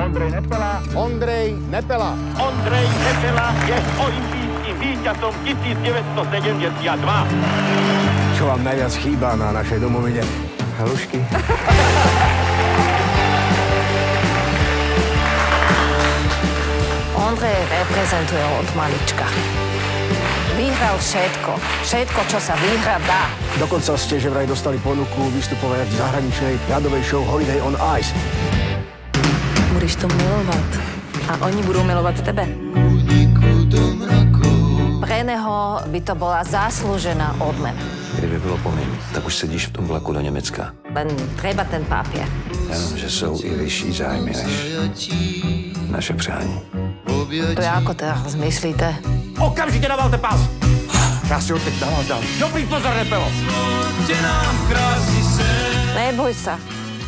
Ondrej Nepela. Ondrej Nepela. Ondrej Nepela je olympijským víťazom 1972. Čo vám najviac chýba na našej domovine? Halušky. Ondrej reprezentuje od malička. Vyhral všetko. Všetko, čo sa vyhrať dá. Dokonca ste že vraj dostali ponuku vystupovať v zahraničnej ľadovej show Holiday on Ice. Budeš to milovať. A oni budú milovať tebe. Pre neho by to bola zaslúžená odmena. Kdyby bylo po mým, tak už sedíš v tom vlaku do Německa. Len treba ten papier. Jenomže jsou i vyšší zájmy než naše přání. To je ako teraz myslíte? Okamžite navalte pás! Ja si ho teď na vás dám. Dobrý pozor, Nepelo! Neboj sa.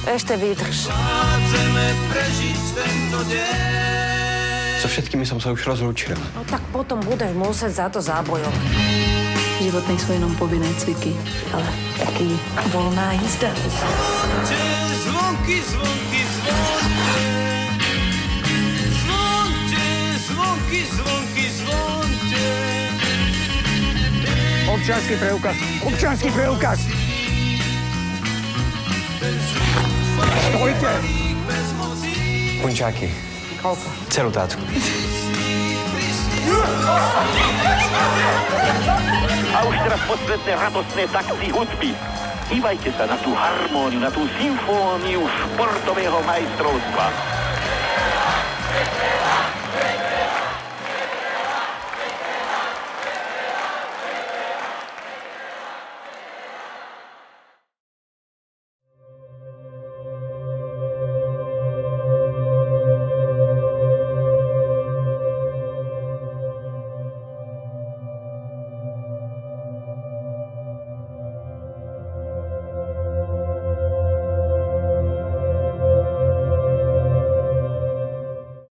Ešte vydrž. So všetkými som sa už rozlúčil. No tak potom budeš musieť za to zabojovať. Život nejsou jenom povinné cviky, ale taky volná jízda. Zvonky, zvonky, zvonky. Zvonky, zvonky, zvonky. Občiansky preukaz. Občiansky preukaz. Stojte. Punčáky. Koľko? Celú tácku. A už teraz posvetné radostné takty hudby. Dívajte sa na tú harmóniu, na tú symfóniu športového majstrovstva.